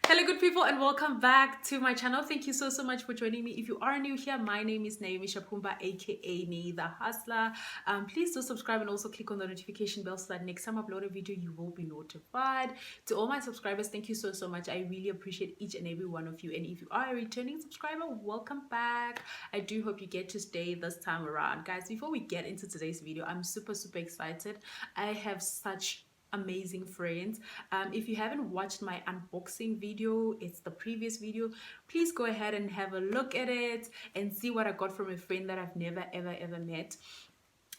Hello good people and welcome back to my channel. Thank you so much for joining me. If you are new here, my name is Naomi Shapumba, aka Nee the Hustler. Please do subscribe and also click on the notification bell so that next time I upload a video you will be notified. To all my subscribers, thank you so much. I really appreciate each and every one of you, and if you are a returning subscriber, welcome back. I do hope you get to stay this time around. Guys, before we get into today's video, I'm super excited. I have such amazing friends. If you haven't watched my unboxing video, it's the previous video, please go ahead and have a look at it and see what I got from a friend that I've never ever met.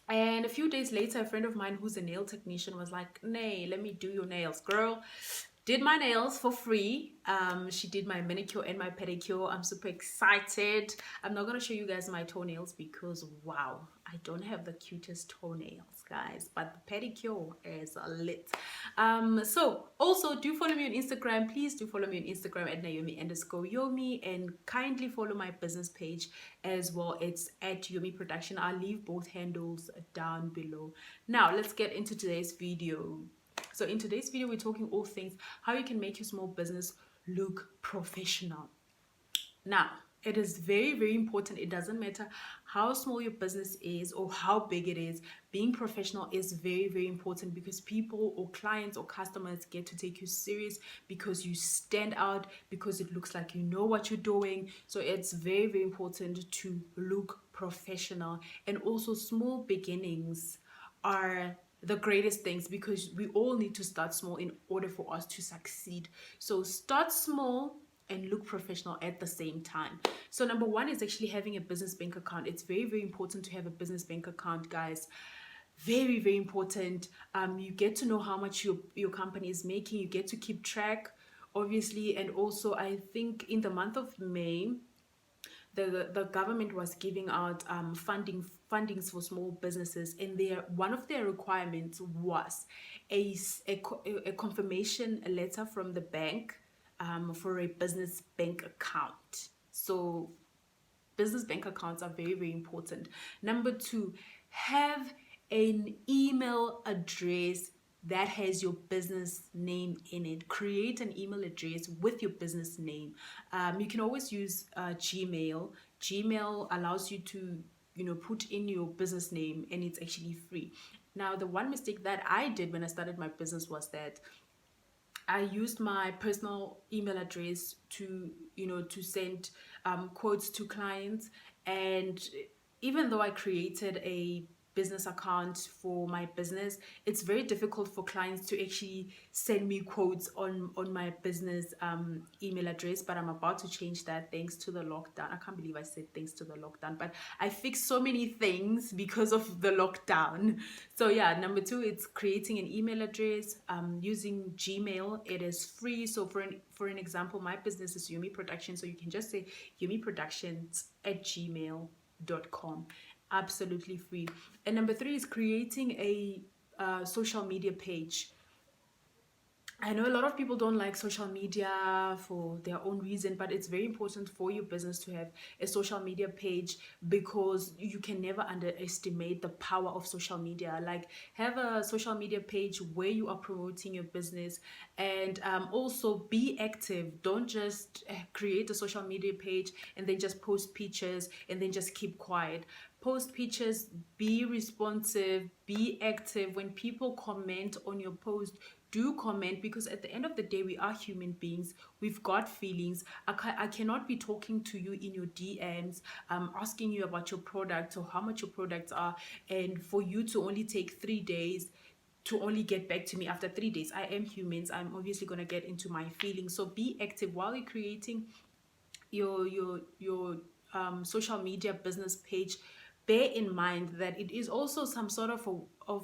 And a few days later, a friend of mine who's a nail technician was like, "Nay, let me do your nails, girl." Did my nails for free. She did my manicure and my pedicure. I'm super excited. I'm not gonna show you guys my toenails because wow, I don't have the cutest toenails, guys, but the pedicure is lit. So also do follow me on Instagram. Please do follow me on Instagram at Naomi_Yomi, and kindly follow my business page as well. It's at Yomi Production. I'll leave both handles down below. Now let's get into today's video. So in today's video, we're talking all things how you can make your small business look professional. Now, it is very important. It doesn't matter how small your business is or how big it is. Being professional is very important, because people or clients or customers get to take you serious because you stand out, because it looks like you know what you're doing. So it's very important to look professional. And also, small beginnings are the greatest things, because we all need to start small in order for us to succeed. So start small and look professional at the same time. So number one is actually having a business bank account. It's very important to have a business bank account, guys. Very important. You get to know how much your company is making. You get to keep track, obviously. And also, I think in the month of May, the government was giving out fundings for small businesses, and one of their requirements was a confirmation letter from the bank for a business bank account. So business bank accounts are very important. Number two, have an email address that has your business name in it. Create an email address with your business name. You can always use Gmail. Gmail allows you to put in your business name, and it's actually free. Now, the one mistake that I did when I started my business was that I used my personal email address to send quotes to clients. And even though I created a business account for my business, it's very difficult for clients to actually send me quotes on my business email address. But I'm about to change that thanks to the lockdown. I can't believe I said thanks to the lockdown, but I fixed so many things because of the lockdown. So yeah, number two, it's creating an email address using Gmail. It is free. So for an example, my business is Yomi Production, so you can just say yomiproductions@gmail.com. Absolutely free. And number three is creating a social media page. I know a lot of people don't like social media for their own reason, but it's very important for your business to have a social media page, because you can never underestimate the power of social media. Like, have a social media page where you are promoting your business, and also be active. Don't just create a social media page and then just post pictures and then just keep quiet. Post pictures, be responsive, be active. When people comment on your post, do comment, because at the end of the day, we are human beings. We've got feelings. I cannot be talking to you in your DMs, asking you about your product or how much your products are, and for you to only take 3 days to only get back to me after 3 days. I am humans. I'm obviously going to get into my feelings. So be active while you're creating your social media business page. Bear in mind that it is also some sort of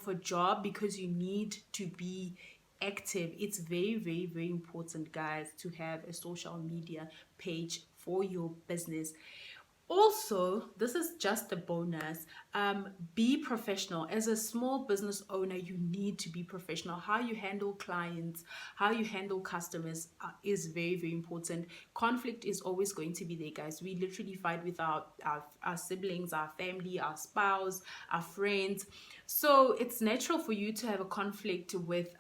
a job, because you need to be active. It's very important, guys, to have a social media page for your business. Also, this is just a bonus. Be professional. As a small business owner, you need to be professional. How you handle clients, how you handle customers is very important. Conflict is always going to be there, guys. We literally fight with our siblings, our family, our spouse, our friends. So it's natural for you to have a conflict with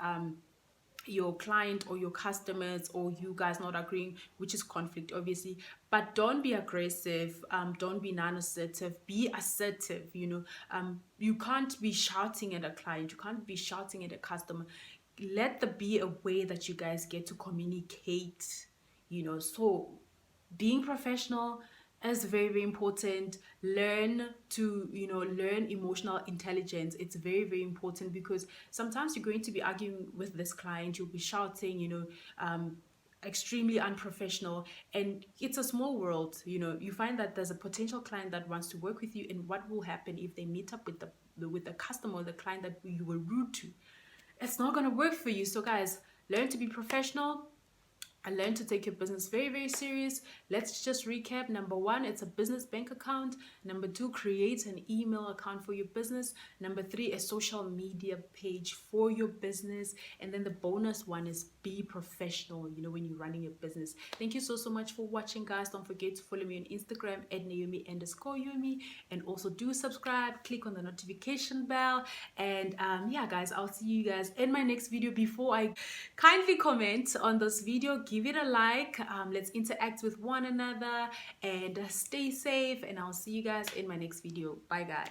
your client or your customers, or you guys not agreeing, which is conflict obviously. But don't be aggressive, don't be non-assertive, be assertive. You can't be shouting at a client, you can't be shouting at a customer. Let there be a way that you guys get to communicate. So being professional is very, very important. Learn emotional intelligence. It's very, very important, because sometimes you're going to be arguing with this client, you'll be shouting, extremely unprofessional. And it's a small world. You find that there's a potential client that wants to work with you, and what will happen if they meet up with the customer or the client that you were rude to? It's not going to work for you. So guys, learn to be professional and learn to take your business very, very serious. Let's just recap. Number one, it's a business bank account. Number two, create an email account for your business. Number three, a social media page for your business. And then the bonus one is be professional, when you're running your business. Thank you so, so much for watching, guys. Don't forget to follow me on Instagram at Naomi_Yomi. And also do subscribe, click on the notification bell. And yeah, guys, I'll see you guys in my next video. Before I kindly comment on this video, give it a like. Let's interact with one another, and stay safe, and I'll see you guys in my next video. Bye, guys.